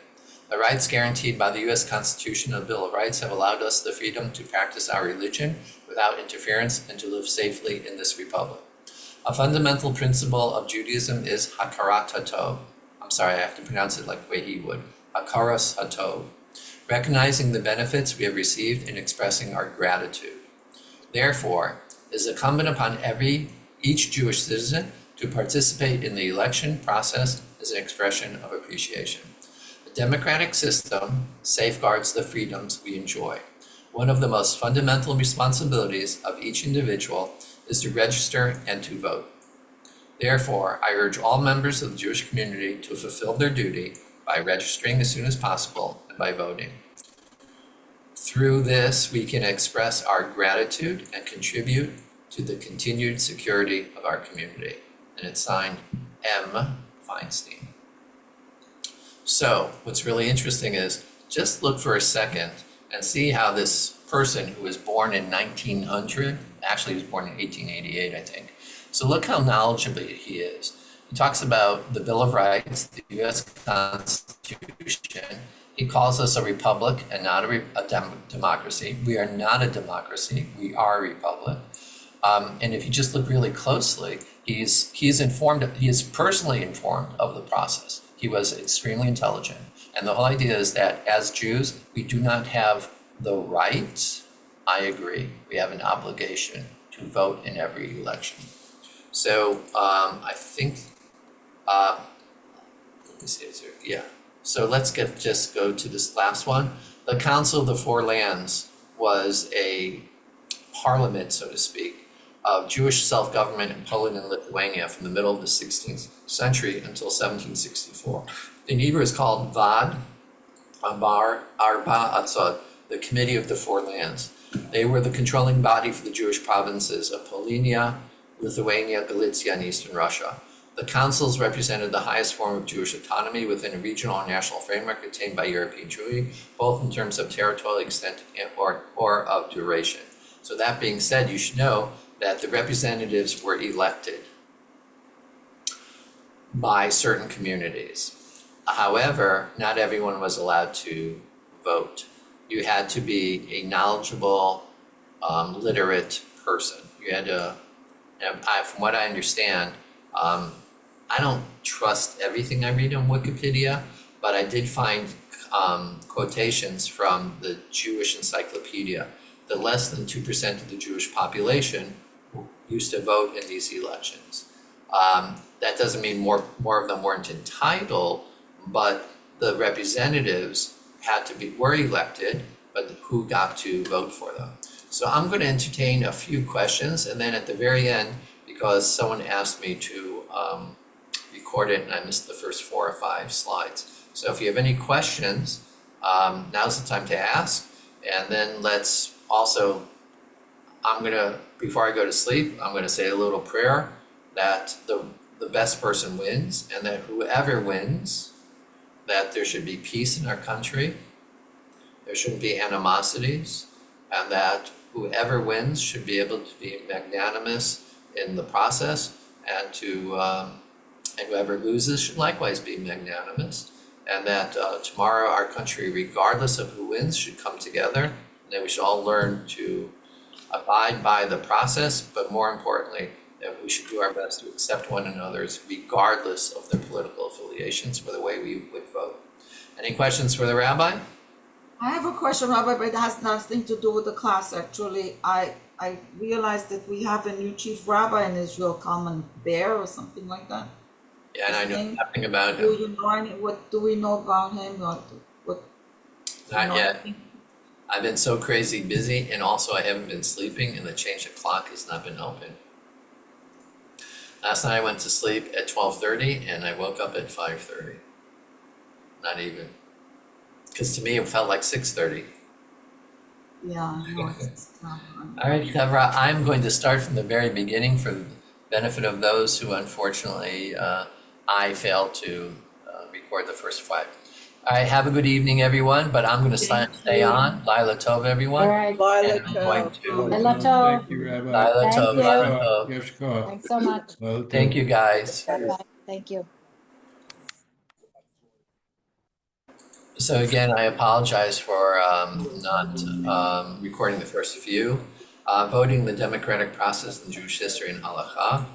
The rights guaranteed by the U.S. Constitution and the Bill of Rights have allowed us the freedom to practice our religion without interference and to live safely in this republic. A fundamental principle of Judaism is hakarat hatov. I'm sorry, I have to pronounce it like the way he would. Hakaras hatov. Recognizing the benefits we have received and expressing our gratitude. Therefore, it is incumbent upon each Jewish citizen to participate in the election process is an expression of appreciation. The democratic system safeguards the freedoms we enjoy. One of the most fundamental responsibilities of each individual is to register and to vote. Therefore, I urge all members of the Jewish community to fulfill their duty by registering as soon as possible and by voting. Through this, we can express our gratitude and contribute to the continued security of our community. And it's signed M. Feinstein. So what's really interesting is just look for a second and see how this person who was born in 1900, actually he was born in 1888, I think. So look how knowledgeable he is. He talks about the Bill of Rights, the US Constitution. He calls us a republic and not a democracy. We are not a democracy, we are a republic. And if you just look really closely, he is personally informed of the process. He was extremely intelligent. And the whole idea is that as Jews, we do not have the right, I agree, we have an obligation to vote in every election. So I think, let me see, is there, yeah. So let's just go to this last one. The Council of the Four Lands was a parliament, so to speak, of Jewish self-government in Poland and Lithuania from the middle of the 16th century until 1764. In Hebrew it's called Vad Arba Atzot, the Committee of the Four Lands. They were the controlling body for the Jewish provinces of Polynia, Lithuania, Galicia, and Eastern Russia. The councils represented the highest form of Jewish autonomy within a regional and national framework attained by European Jewry, both in terms of territorial extent or of duration. So that being said, you should know that the representatives were elected by certain communities. However, not everyone was allowed to vote. You had to be a knowledgeable, literate person. You had to, from what I understand, I don't trust everything I read on Wikipedia, but I did find quotations from the Jewish Encyclopedia that less than 2% of the Jewish population used to vote in these elections. That doesn't mean more of them weren't entitled, but the representatives were elected, but who got to vote for them. So I'm going to entertain a few questions, and then at the very end, because someone asked me to record it and I missed the first 4 or 5 slides. So if you have any questions, now's the time to ask. And then let's also, before I go to sleep, I'm gonna say a little prayer that the best person wins, and that whoever wins, that there should be peace in our country, there shouldn't be animosities, and that whoever wins should be able to be magnanimous in the process, and and whoever loses should likewise be magnanimous, and that tomorrow our country, regardless of who wins, should come together, and that we should all learn to abide by the process, but more importantly, that we should do our best to accept one another's regardless of their political affiliations for the way we would vote. Any questions for the rabbi? I have a question, Rabbi, but it has nothing to do with the class, actually. I realized that we have a new chief rabbi in Israel, Kalman Bear or something like that. Yeah, and I know nothing about Do him. you know what do we know about him? What Not know yet. anything? I've been so crazy busy, and also I haven't been sleeping, and the change of clock has not been open. Last night I went to sleep at 12:30 and I woke up at 5:30. Not even. Because to me it felt like 6:30. Yeah, I know it's All right, Kavra, I'm going to start from the very beginning for the benefit of those who unfortunately I failed to record the first 5. All right, have a good evening, everyone, but I'm going to stay on. Laila Tov, everyone. All right. Lila, And I'm going to Laila Tov. Thank you, Rabbi. Laila Thank Tov, you. Laila Tov. Yes, God. Thanks so much. Well, Thank you, guys. Bye-bye. Thank you. So again, I apologize for not recording the first few. Voting the democratic process in Jewish history and halakha.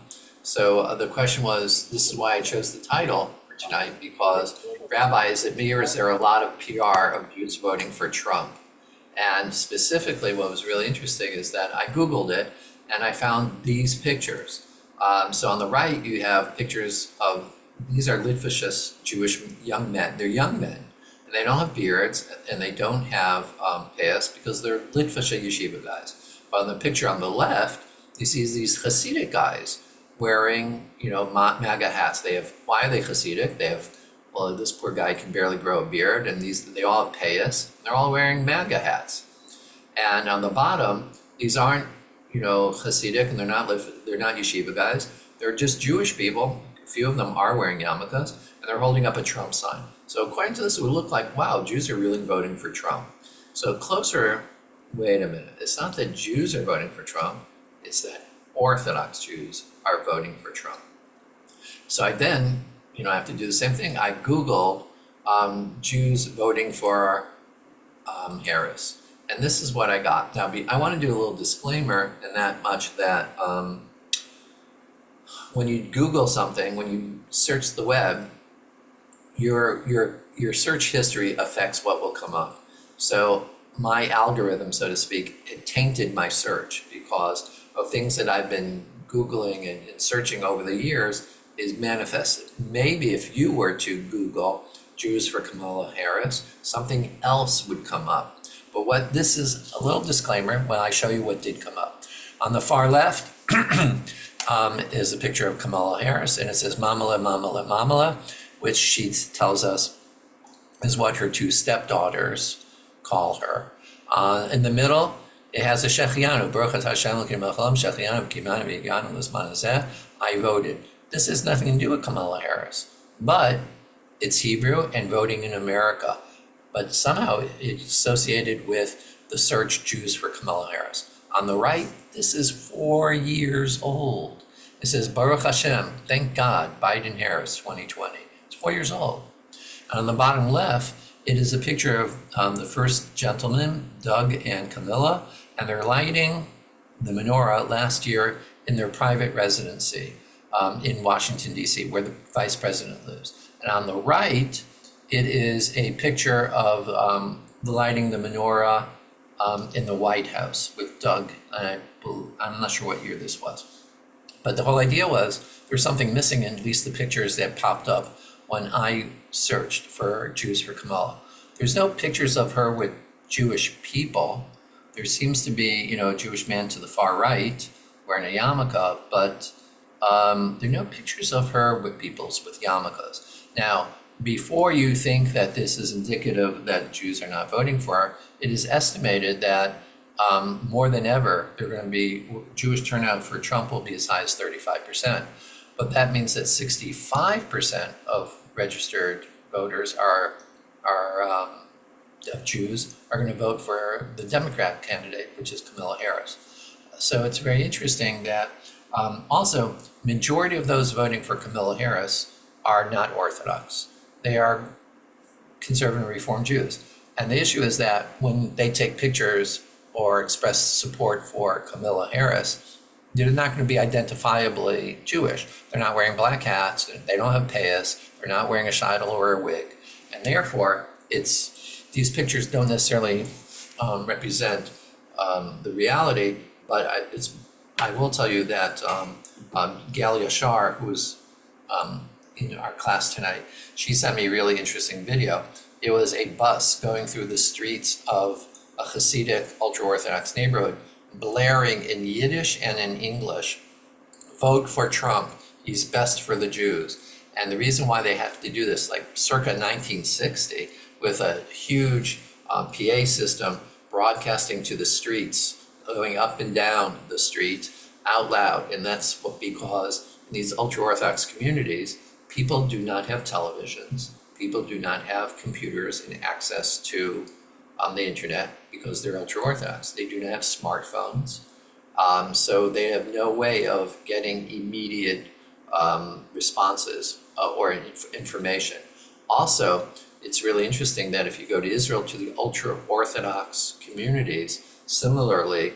So the question was, this is why I chose the title for tonight, because rabbis, it mirrors there are a lot of PR of Jews voting for Trump. And specifically what was really interesting is that I Googled it and I found these pictures. So on the right, you have pictures of, these are Litvishes Jewish young men. They're young men, and they don't have beards, and they don't have payas because they're Litvishe yeshiva guys. But on the picture on the left, you see these Hasidic guys wearing, MAGA hats. Why are they Hasidic? Well, this poor guy can barely grow a beard, and they all have payas. They're all wearing MAGA hats. And on the bottom, these aren't, Hasidic, and they're not yeshiva guys. They're just Jewish people. A few of them are wearing yarmulkes, and they're holding up a Trump sign. So according to this, it would look like, wow, Jews are really voting for Trump. So closer, wait a minute. It's not that Jews are voting for Trump. It's that Orthodox Jews are voting for Trump. So I then, I have to do the same thing. I Google Jews voting for Harris. And this is what I got. Now, I want to do a little disclaimer in that much that when you Google something, when you search the web, your search history affects what will come up. So my algorithm, so to speak, it tainted my search because of things that I've been Googling and searching over the years is manifested. Maybe if you were to Google Jews for Kamala Harris, something else would come up. But this is a little disclaimer when I show you what did come up. On the far left is a picture of Kamala Harris, and it says Mamala, Mamala, Mamala, which she tells us is what her two stepdaughters call her. In the middle, it has a Shechianu, Baruch atah Hashem Elokeinu melech haolam, Shechianu v'kimanu v'yaganu l'zman hazeh. I voted. This has nothing to do with Kamala Harris, but it's Hebrew and voting in America. But somehow it's associated with the search Jews for Kamala Harris. On the right, this is 4 years old. It says, Baruch Hashem, thank God, Biden-Harris 2020. It's 4 years old. And on the bottom left, it is a picture of the first gentleman, Doug and Camilla, and they're lighting the menorah last year in their private residency in Washington, D.C., where the vice president lives. And on the right, it is a picture of lighting the menorah in the White House with Doug. I'm not sure what year this was. But the whole idea was there's something missing in at least the pictures that popped up when I searched for Jews for Kamala. There's no pictures of her with Jewish people. There seems to be, a Jewish man to the far right wearing a yarmulke, but there are no pictures of her with yarmulkes. Now, before you think that this is indicative that Jews are not voting for her, it is estimated that more than ever, Jewish turnout for Trump will be as high as 35%. But that means that 65% of registered voters of Jews are going to vote for the Democrat candidate, which is Kamala Harris. So it's very interesting that also majority of those voting for Kamala Harris are not Orthodox. They are conservative and Reform Jews. And the issue is that when they take pictures or express support for Kamala Harris, they're not going to be identifiably Jewish. They're not wearing black hats, they don't have payas, they're not wearing a sheitel or a wig. And therefore, these pictures don't necessarily represent the reality, but I will tell you that Gal Yashar, who was in our class tonight, she sent me a really interesting video. It was a bus going through the streets of a Hasidic ultra-Orthodox neighborhood, blaring in Yiddish and in English, vote for Trump, he's best for the Jews. And the reason why they have to do this, like circa 1960, with a huge PA system broadcasting to the streets, going up and down the street out loud. And that's because in these ultra-Orthodox communities, people do not have televisions, people do not have computers and access to the internet because they're ultra-Orthodox. They do not have smartphones. So they have no way of getting immediate responses or information. Also, it's really interesting that if you go to Israel, to the ultra-Orthodox communities, similarly,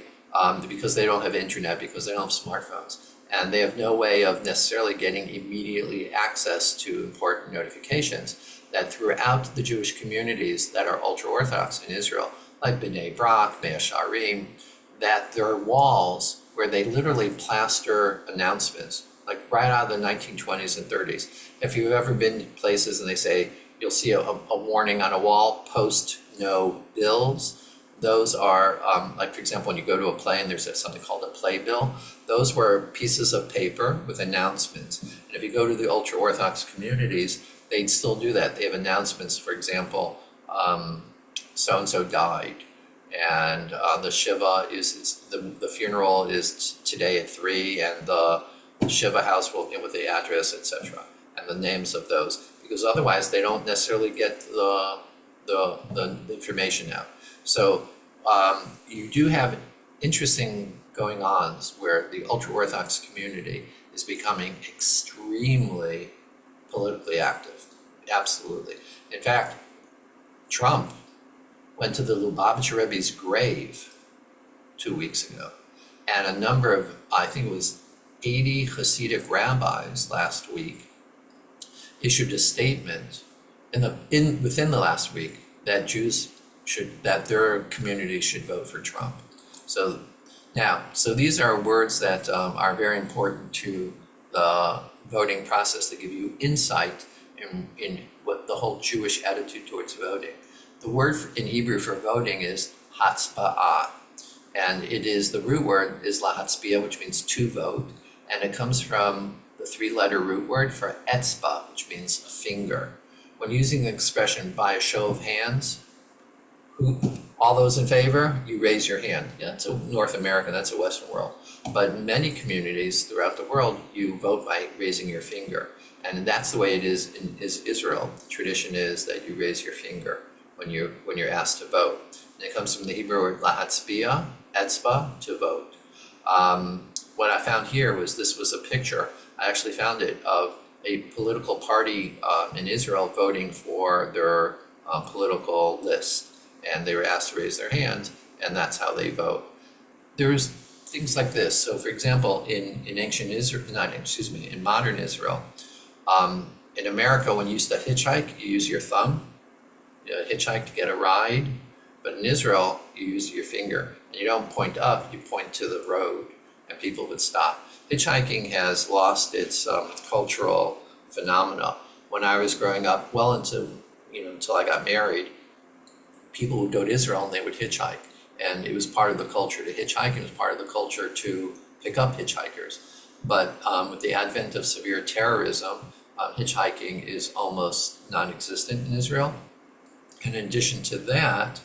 because they don't have internet, because they don't have smartphones, and they have no way of necessarily getting immediately access to important notifications, that throughout the Jewish communities that are ultra-Orthodox in Israel, like B'nai Brak, Mea Sharim, that there are walls where they literally plaster announcements like right out of the 1920s and 30s. If you've ever been to places and they say, you'll see a warning on a wall, post no bills. Those are, like for example, when you go to a play and there's something called a playbill, those were pieces of paper with announcements. And if you go to the ultra-Orthodox communities, they'd still do that. They have announcements, for example, so-and-so died, and the Shiva the funeral is today at 3, and the Shiva house will get with the address, etc., and the names of those, because otherwise they don't necessarily get the information out. So you do have interesting going ons where the ultra-Orthodox community is becoming extremely politically active. Absolutely. In fact, Trump went to the Lubavitcher Rebbe's grave 2 weeks ago, and a number of, I think it was 80 Hasidic rabbis last week issued a statement within the last week that that their community should vote for Trump. So these are words that are very important to the voting process. They give you insight in what the whole Jewish attitude towards voting. The word in Hebrew for voting is hatzba'ah, and the root word is lahatzbiah, which means to vote, and it comes from the 3-letter root word for etzba, which means a finger. When using the expression by a show of hands, all those in favor, you raise your hand. Yeah, that's a North America, that's a Western world. But in many communities throughout the world, you vote by raising your finger. And that's the way it is in Israel. The tradition is that you raise your finger when you're asked to vote. And it comes from the Hebrew word lahatzbiah, etzba, to vote. What I found here this was a picture, I actually found it, of a political party in Israel voting for their political list. And they were asked to raise their hand, and that's how they vote. There's things like this. So for example, in modern Israel, in America, when you used to hitchhike, you use your thumb. You hitchhike to get a ride. But in Israel, you use your finger. And you don't point up, you point to the road, and people would stop. Hitchhiking has lost its cultural phenomena. When I was growing up, well into, until I got married, people would go to Israel and they would hitchhike. And it was part of the culture to hitchhike, and it was part of the culture to pick up hitchhikers. But with the advent of severe terrorism, hitchhiking is almost non-existent in Israel. And in addition to that,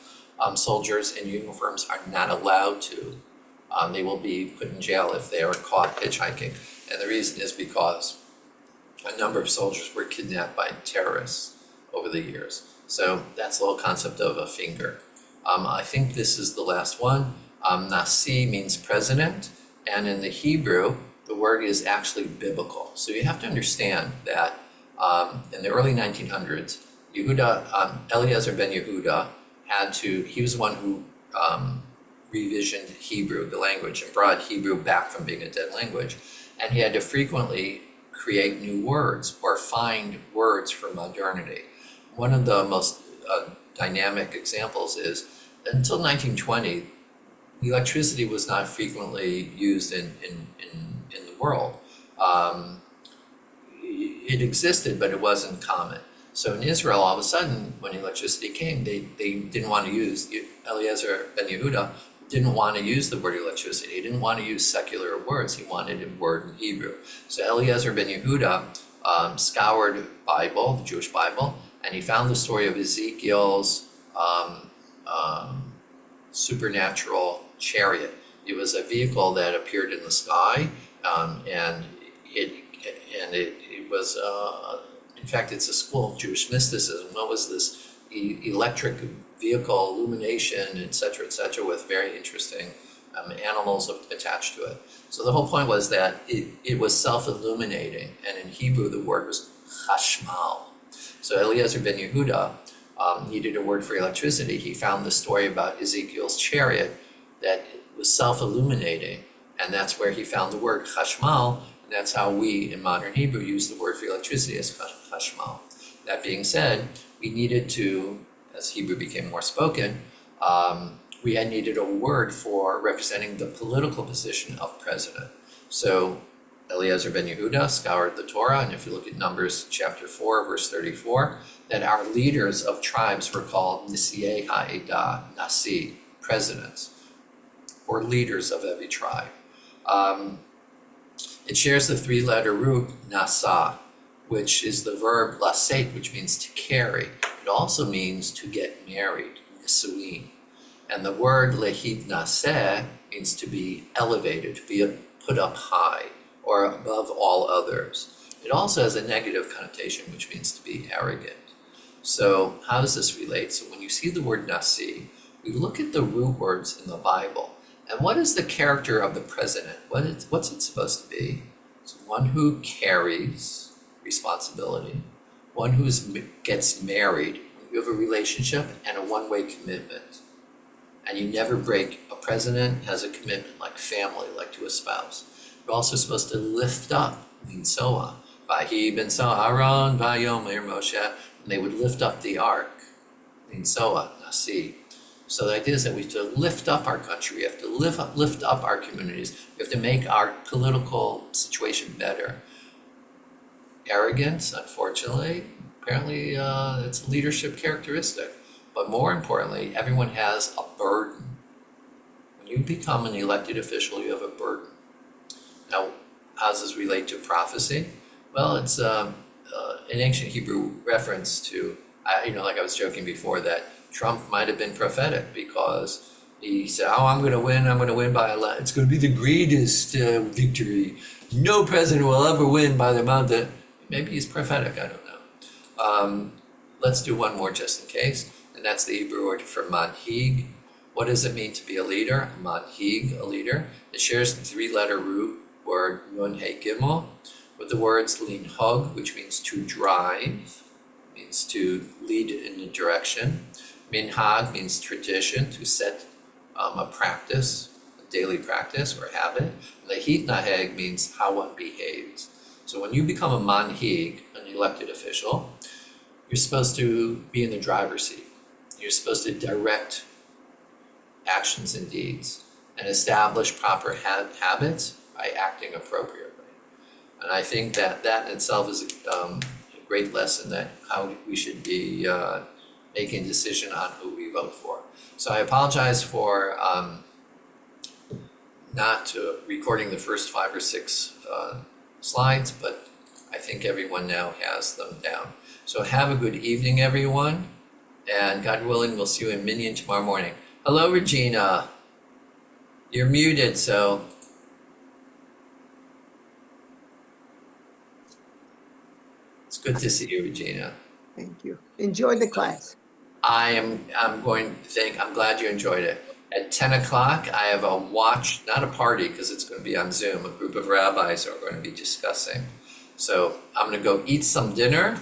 soldiers in uniforms are not allowed to. They will be put in jail if they are caught hitchhiking. And the reason is because a number of soldiers were kidnapped by terrorists over the years. So that's the whole concept of a finger. I think this is the last one. Nasi means president, and in the Hebrew, the word is actually biblical. So you have to understand that in the early 1900s, Eliezer ben Yehuda he was the one who revisioned Hebrew, the language, and brought Hebrew back from being a dead language. And he had to frequently create new words or find words for modernity. One of the most dynamic examples is until 1920, electricity was not frequently used in the world. It existed, but it wasn't common. So in Israel, all of a sudden, when electricity came, they didn't want to use, Eliezer ben Yehuda didn't want to use the word electricity. He didn't want to use secular words. He wanted a word in Hebrew. So Eliezer ben Yehuda scoured Bible, the Jewish Bible, and he found the story of Ezekiel's supernatural chariot. It was a vehicle that appeared in the sky, and it was, in fact, it's a school of Jewish mysticism. What was this electric vehicle, illumination, et cetera, with very interesting animals attached to it. So the whole point was that it was self-illuminating, and in Hebrew the word was chashmal. So Eliezer ben Yehuda needed a word for electricity. He found the story about Ezekiel's chariot that was self-illuminating, and that's where he found the word chashmal, and that's how we in modern Hebrew use the word for electricity as chashmal. That being said, we needed to, as Hebrew became more spoken, we had needed a word for representing the political position of president. So Eliezer ben Yehuda scoured the Torah, and if you look at Numbers chapter 4, verse 34, that our leaders of tribes were called Nisiei Ha'edah, Nasi, presidents, or leaders of every tribe. It shares the three-letter root, nasa, which is the verb lasek, which means to carry. It also means to get married, nisuin. And the word lehid naseh means to be elevated, to be put up high, or above all others. It also has a negative connotation, which means to be arrogant. So how does this relate? So when you see the word nasi, we look at the root words in the Bible. And what is the character of the president? What's it supposed to be? It's one who carries responsibility, one who gets married. You have a relationship and a one-way commitment. And you never break. A president has a commitment like family, like to a spouse. You're also supposed to lift up, Linsoa. Vahi ben Aaron, Vayomer Moshe, and they would lift up the ark, Linsoa, Nasi. So the idea is that we have to lift up our country, we have to lift up our communities, we have to make our political situation better. Arrogance, unfortunately, apparently it's a leadership characteristic. But more importantly, everyone has a burden. When you become an elected official, you have a burden. Now, how does this relate to prophecy? Well, it's an ancient Hebrew reference to, like I was joking before, that Trump might have been prophetic because he said, I'm going to win by a lot. It's going to be the greatest victory. No president will ever win by the amount that, maybe he's prophetic, I don't know. Let's do one more just in case, and that's the Hebrew word for manhig. What does it mean to be a leader? Manhig, a leader. It shares the three-letter root word nun he gimel with the words linhog, which means to drive, means to lead in a direction. Minhag means tradition, to set a practice, a daily practice or habit. Lehit naheg means how one behaves. So when you become a manhig, an elected official, you're supposed to be in the driver's seat. You're supposed to direct actions and deeds and establish proper habits by acting appropriately. And I think that in itself is a great lesson that how we should be making a decision on who we vote for. So I apologize for not recording the first 5 or 6 slides, but I think everyone now has them down. So have a good evening, everyone, and God willing, we'll see you in Minyan tomorrow morning. Hello, Regina. You're muted, so. It's good to see you, Regina. Thank you. Enjoy the class. I'm glad you enjoyed it. At 10 o'clock, I have a watch, not a party, because it's going to be on Zoom. A group of rabbis are going to be discussing. So I'm going to go eat some dinner,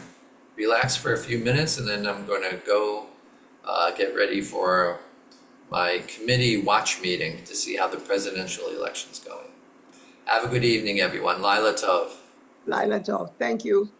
relax for a few minutes, and then I'm going to go get ready for my committee watch meeting to see how the presidential election's going. Have a good evening, everyone. Laila Tov. Laila Tov. Thank you.